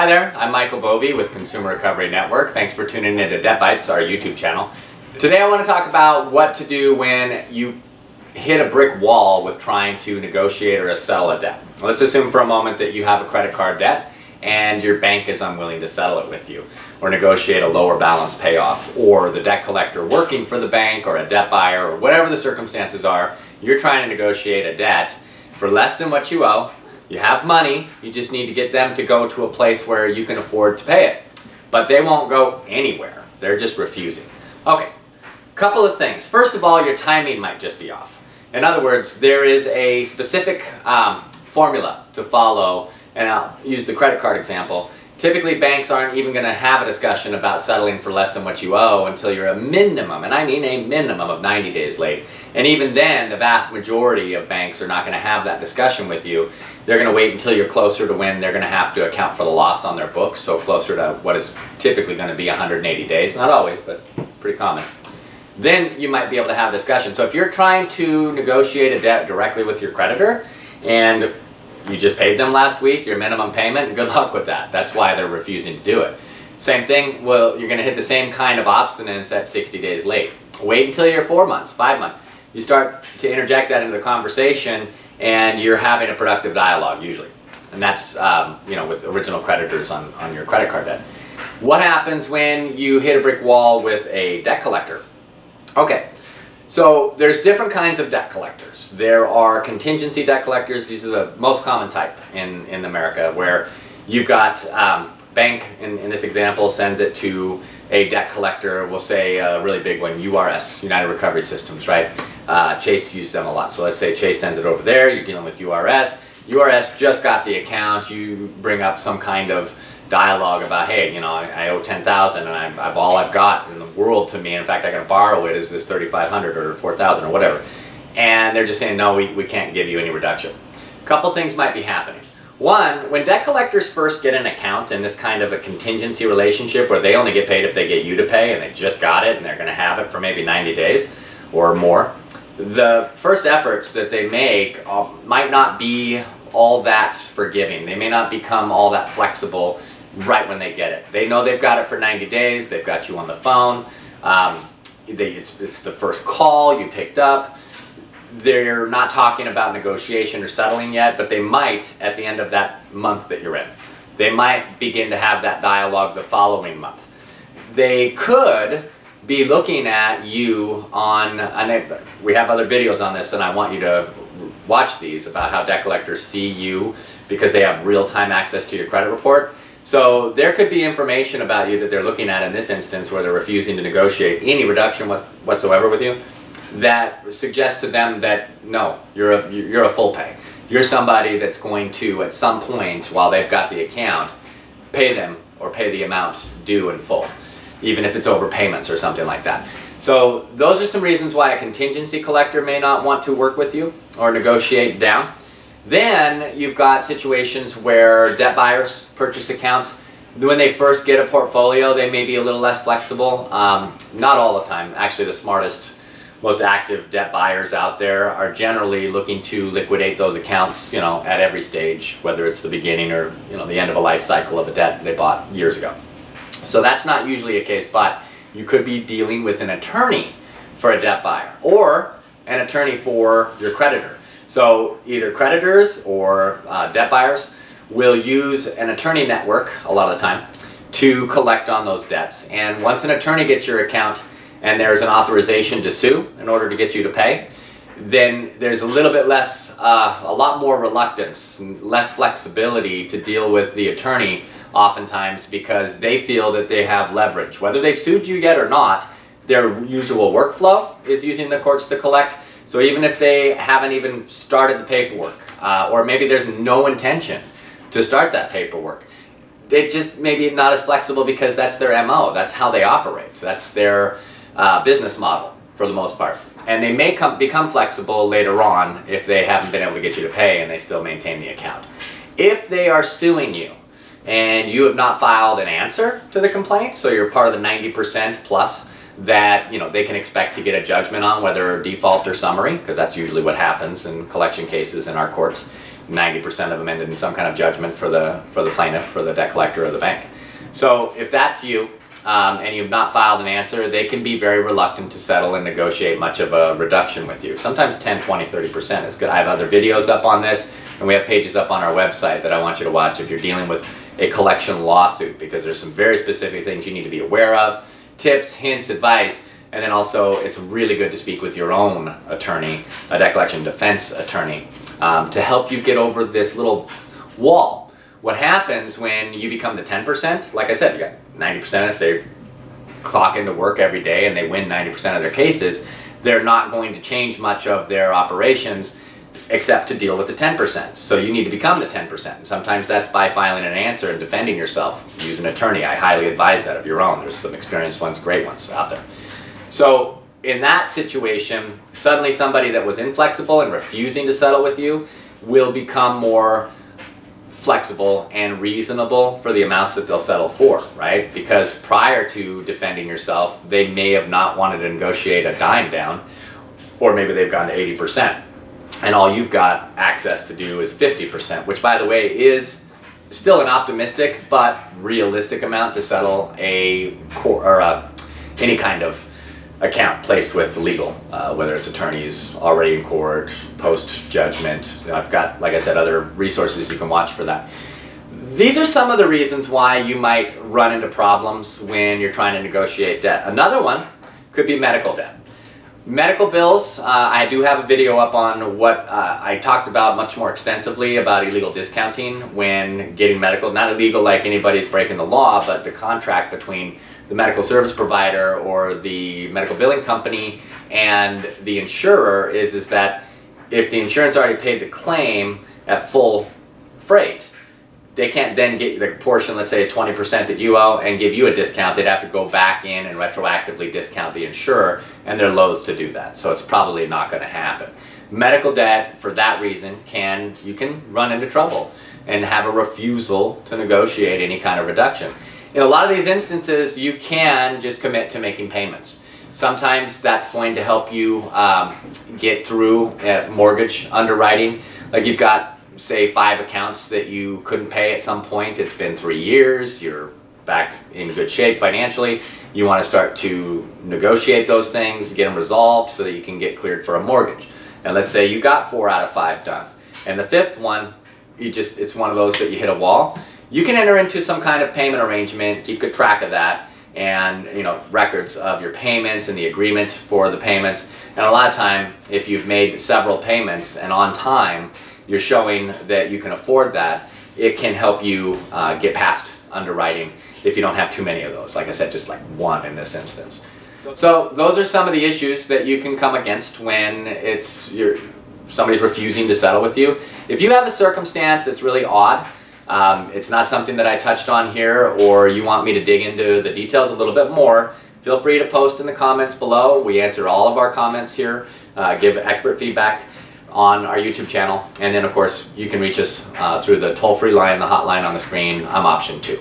Hi there, I'm Michael Bovee with Consumer Recovery Network. Thanks for tuning in to DebtBytes, our YouTube channel. Today I want to talk about what to do when you hit a brick wall with trying to negotiate or settle a debt. Let's assume for a moment that you have a credit card debt and your bank is unwilling to settle it with you or negotiate a lower balance payoff, or the debt collector working for the bank or a debt buyer or whatever the circumstances are, you're trying to negotiate a debt for less than what you owe. You have money, you just need to get them to go to a place where you can afford to pay it. But they won't go anywhere. They're just refusing. Okay, couple of things. First of all, your timing might just be off. In other words, there is a specific formula to follow, and I'll use the credit card example. Typically, banks aren't even going to have a discussion about settling for less than what you owe until you're a minimum, and I mean a minimum of 90 days late. And even then, the vast majority of banks are not going to have that discussion with you. They're going to wait until you're closer to when they're going to have to account for the loss on their books, so closer to what is typically going to be 180 days. Not always, but pretty common. Then you might be able to have a discussion. So if you're trying to negotiate a debt directly with your creditor, and you just paid them last week, your minimum payment, good luck with that. That's why they're refusing to do it. Same thing, well, you're going to hit the same kind of obstinance at 60 days late. Wait until you're 4 months, 5 months. You start to interject that into the conversation and you're having a productive dialogue usually. And that's with original creditors on your credit card debt. What happens when you hit a brick wall with a debt collector? Okay, so there's different kinds of debt collectors. There are contingency debt collectors. These are the most common type in America, where you've got bank, in this example, sends it to a debt collector. We'll say a really big one, URS, United Recovery Systems, right? Chase uses them a lot. So let's say Chase sends it over there. You're dealing with URS. URS just got the account. You bring up some kind of dialogue about, hey, I owe $10,000 and I've all I've got in the world to me. In fact, I got to borrow it is this $3,500 or $4,000 or whatever. And they're just saying, no, we can't give you any reduction. A couple things might be happening. One, when debt collectors first get an account in this kind of a contingency relationship where they only get paid if they get you to pay and they just got it and they're going to have it for maybe 90 days or more, the first efforts that they make might not be all that forgiving. They may not become all that flexible right when they get it. They know they've got it for 90 days, they've got you on the phone, it's the first call you picked up. They're not talking about negotiation or settling yet, but they might at the end of that month that you're in. They might begin to have that dialogue the following month. They could be looking at you on, and we have other videos on this, and I want you to watch these about how debt collectors see you because they have real-time access to your credit report. So there could be information about you that they're looking at in this instance where they're refusing to negotiate any reduction whatsoever with you, that suggests to them that no, you're a full pay. You're somebody that's going to, at some point while they've got the account, pay them or pay the amount due in full, even if it's overpayments or something like that. So those are some reasons why a contingency collector may not want to work with you or negotiate down. Then you've got situations where debt buyers purchase accounts. When they first get a portfolio, they may be a little less flexible. Not all the time. Actually, the smartest, most active debt buyers out there are generally looking to liquidate those accounts, at every stage, whether it's the beginning or, the end of a life cycle of a debt they bought years ago. So that's not usually a case, but you could be dealing with an attorney for a debt buyer or an attorney for your creditor. So either creditors or debt buyers will use an attorney network a lot of the time to collect on those debts. And once an attorney gets your account and there's an authorization to sue in order to get you to pay, then there's a little bit less, a lot more reluctance, less flexibility to deal with the attorney oftentimes because they feel that they have leverage. Whether they've sued you yet or not, their usual workflow is using the courts to collect. So even if they haven't even started the paperwork, or maybe there's no intention to start that paperwork, they just maybe not as flexible because that's their MO, that's how they operate, that's their business model for the most part. And they may become flexible later on if they haven't been able to get you to pay and they still maintain the account. If they are suing you and you have not filed an answer to the complaint, so you're part of the 90% plus that they can expect to get a judgment on, whether default or summary, because that's usually what happens in collection cases in our courts. 90% of them ended in some kind of judgment for the plaintiff, for the debt collector, or the bank. So if that's you, and you've not filed an answer, they can be very reluctant to settle and negotiate much of a reduction with you. Sometimes 10, 20, 30% is good. I have other videos up on this, and we have pages up on our website that I want you to watch if you're dealing with a collection lawsuit, because there's some very specific things you need to be aware of, tips, hints, advice, and then also it's really good to speak with your own attorney, a debt collection defense attorney, to help you get over this little wall. What happens when you become the 10%? Like I said, you got 90% if they clock into work every day and they win 90% of their cases, they're not going to change much of their operations except to deal with the 10%. So you need to become the 10%. Sometimes that's by filing an answer and defending yourself. Use an attorney. I highly advise that of your own. There's some experienced ones, great ones out there. So in that situation, suddenly somebody that was inflexible and refusing to settle with you will become more flexible and reasonable for the amounts that they'll settle for, right? Because prior to defending yourself, they may have not wanted to negotiate a dime down, or maybe they've gone to 80%. And all you've got access to do is 50%, which, by the way, is still an optimistic but realistic amount to settle any kind of account placed with legal, whether it's attorneys already in court, post-judgment. I've got, like I said, other resources you can watch for that. These are some of the reasons why you might run into problems when you're trying to negotiate debt. Another one could be medical debt. Medical bills, I do have a video up on what I talked about much more extensively about illegal discounting when getting medical. Not illegal like anybody's breaking the law, but the contract between the medical service provider or the medical billing company and the insurer is that if the insurance already paid the claim at full freight, they can't then get the portion, let's say 20% that you owe, and give you a discount. They'd have to go back in and retroactively discount the insurer, and they're loath to do that. So it's probably not going to happen. Medical debt, for that reason, you can run into trouble and have a refusal to negotiate any kind of reduction. In a lot of these instances, you can just commit to making payments. Sometimes that's going to help you get through mortgage underwriting. Like you've got, say, 5 accounts that you couldn't pay at some point. It's been 3 years. You're back in good shape financially. You want to start to negotiate those things, get them resolved so that you can get cleared for a mortgage. And let's say you got 4 out of 5 done. And the 5th one, it's one of those that you hit a wall. You can enter into some kind of payment arrangement, keep good track of that, and records of your payments and the agreement for the payments. And a lot of time, if you've made several payments and on time, you're showing that you can afford that, it can help you get past underwriting if you don't have too many of those. Like I said, just like 1 in this instance. So those are some of the issues that you can come against when somebody's refusing to settle with you. If you have a circumstance that's really odd, it's not something that I touched on here, or you want me to dig into the details a little bit more, feel free to post in the comments below. We answer all of our comments here, give expert feedback on our YouTube channel, and then of course you can reach us through the toll-free line, the hotline on the screen. I'm option 2.